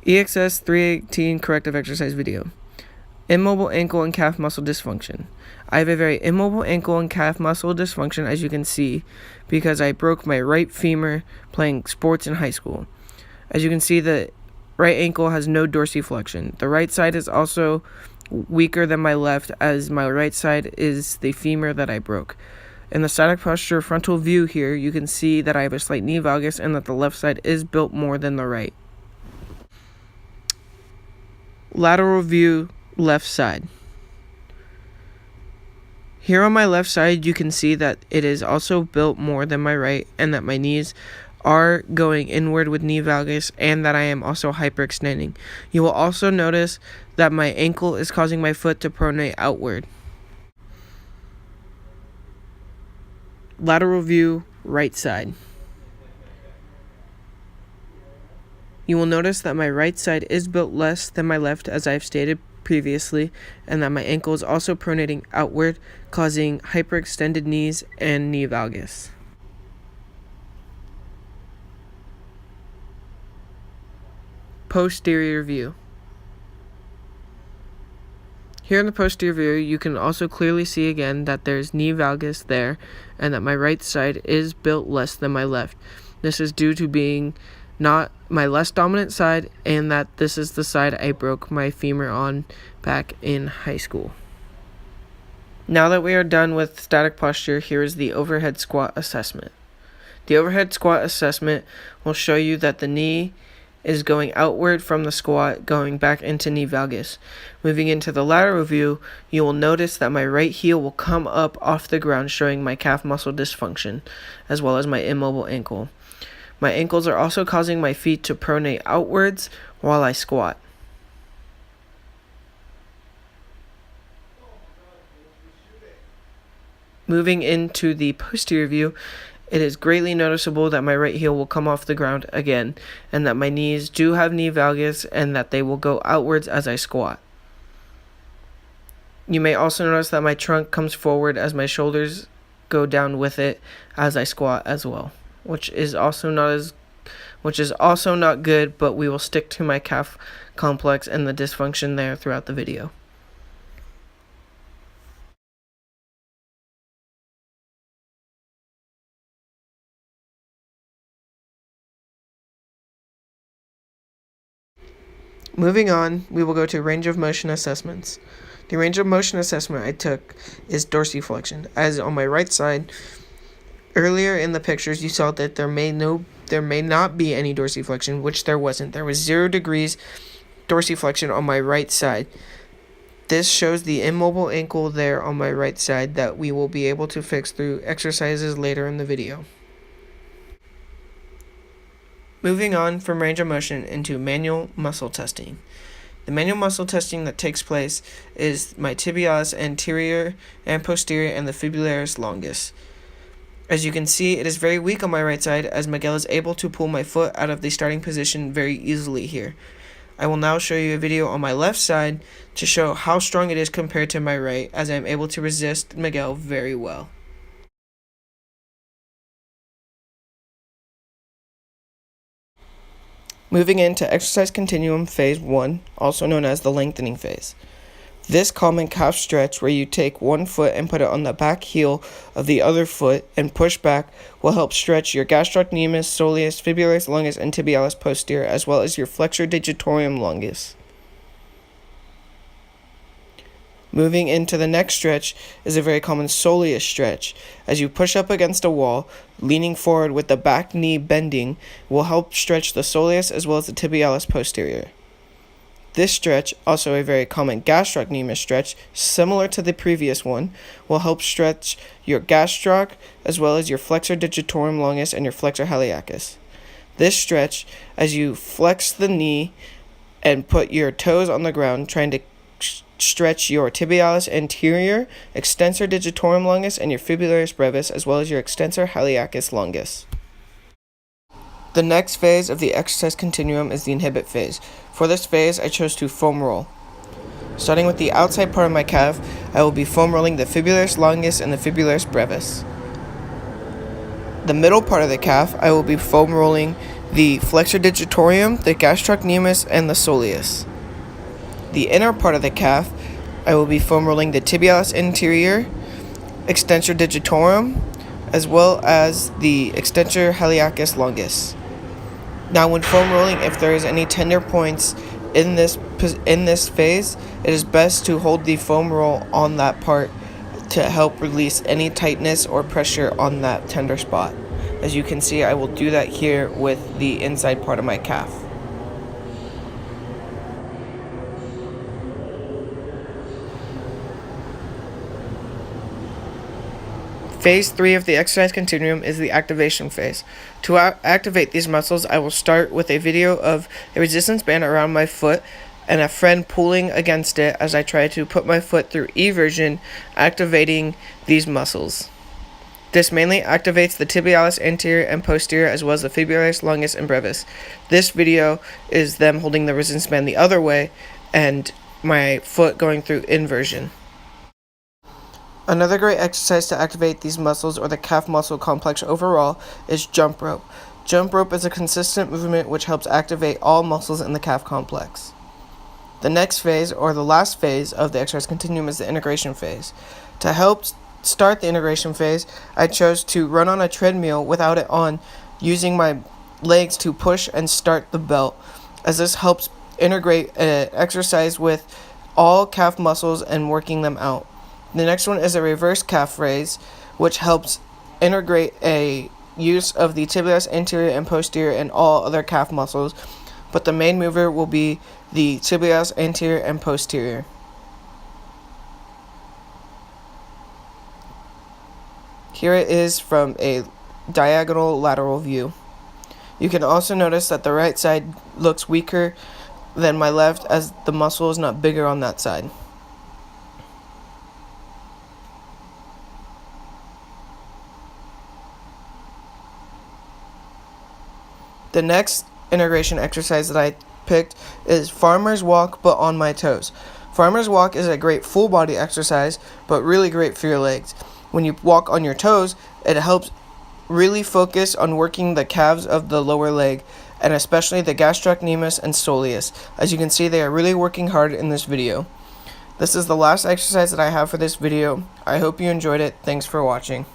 Exs-318 corrective exercise video. Immobile ankle and calf muscle dysfunction. I have a very immobile ankle and calf muscle dysfunction, as you can see, because I broke my right femur playing sports in high school. As you can see, the right ankle has no dorsiflexion. The right side is also weaker than my left, as my right side is the femur that I broke. In the static posture frontal view here, you can see that I have a slight knee valgus and that the left side is built more than the right. Lateral view, left side. Here on my left side, you can see that it is also built more than my right, and that my knees are going inward with knee valgus, and that I am also hyperextending. You will also notice that my ankle is causing my foot to pronate outward. Lateral view, right side. You will notice that my right side is built less than my left, as I have stated previously, and that my ankle is also pronating outward, causing hyperextended knees and knee valgus. Posterior view. Here in the posterior view, you can also clearly see again that there's knee valgus there, and that my right side is built less than my left. This is due to being not my less dominant side, and that this is the side I broke my femur on back in high school. Now that we are done with static posture, here is the overhead squat assessment. The overhead squat assessment will show you that the knee is going outward from the squat, going back into knee valgus. Moving into the lateral view, you will notice that my right heel will come up off the ground, showing my calf muscle dysfunction, as well as my immobile ankle. My ankles are also causing my feet to pronate outwards while I squat. Moving into the posterior view, it is greatly noticeable that my right heel will come off the ground again, and that my knees do have knee valgus, and that they will go outwards as I squat. You may also notice that my trunk comes forward as my shoulders go down with it as I squat as well, which is also not good, but we will stick to my calf complex and the dysfunction there throughout the video. Moving on, we will go to range of motion assessments. The range of motion assessment I took is dorsiflexion, as on my right side. Earlier in the pictures, you saw that there may not be any dorsiflexion, which there wasn't. There was 0 degrees dorsiflexion on my right side. This shows the immobile ankle there on my right side that we will be able to fix through exercises later in the video. Moving on from range of motion into manual muscle testing. The manual muscle testing that takes place is my tibialis anterior and posterior and the fibularis longus. As you can see, it is very weak on my right side, as Miguel is able to pull my foot out of the starting position very easily here. I will now show you a video on my left side to show how strong it is compared to my right, as I am able to resist Miguel very well. Moving into exercise continuum phase 1, also known as the lengthening phase. This common calf stretch, where you take one foot and put it on the back heel of the other foot and push back, will help stretch your gastrocnemius, soleus, fibularis longus, and tibialis posterior, as well as your flexor digitorum longus. Moving into the next stretch is a very common soleus stretch. As you push up against a wall, leaning forward with the back knee bending will help stretch the soleus as well as the tibialis posterior. This stretch, also a very common gastrocnemius stretch, similar to the previous one, will help stretch your gastroc as well as your flexor digitorum longus and your flexor iliacus. This stretch, as you flex the knee and put your toes on the ground, trying to stretch your tibialis anterior, extensor digitorum longus, and your fibularis brevis, as well as your extensor iliacus longus. The next phase of the exercise continuum is the inhibit phase. For this phase, I chose to foam roll. Starting with the outside part of my calf, I will be foam rolling the fibularis longus and the fibularis brevis. The middle part of the calf, I will be foam rolling the flexor digitorum, the gastrocnemius, and the soleus. The inner part of the calf, I will be foam rolling the tibialis anterior, extensor digitorum, as well as the extensor iliacus longus. Now, when foam rolling, if there is any tender points in this phase, it is best to hold the foam roll on that part to help release any tightness or pressure on that tender spot. As you can see, I will do that here with the inside part of my calf. Phase 3 of the exercise continuum is the activation phase. To activate these muscles, I will start with a video of a resistance band around my foot and a friend pulling against it as I try to put my foot through eversion, activating these muscles. This mainly activates the tibialis anterior and posterior as well as the fibularis longus and brevis. This video is them holding the resistance band the other way and my foot going through inversion. Another great exercise to activate these muscles or the calf muscle complex overall is jump rope. Jump rope is a consistent movement which helps activate all muscles in the calf complex. The next phase, or the last phase of the exercise continuum, is the integration phase. To help start the integration phase, I chose to run on a treadmill without it on, using my legs to push and start the belt, as this helps integrate an exercise with all calf muscles and working them out. The next one is a reverse calf raise, which helps integrate a use of the tibialis anterior and posterior and all other calf muscles, but the main mover will be the tibialis anterior and posterior. Here it is from a diagonal lateral view. You can also notice that the right side looks weaker than my left as the muscle is not bigger on that side. The next integration exercise that I picked is farmer's walk but on my toes. Farmer's walk is a great full body exercise but really great for your legs. When you walk on your toes, it helps really focus on working the calves of the lower leg and especially the gastrocnemius and soleus. As you can see, they are really working hard in this video. This is the last exercise that I have for this video. I hope you enjoyed it. Thanks for watching.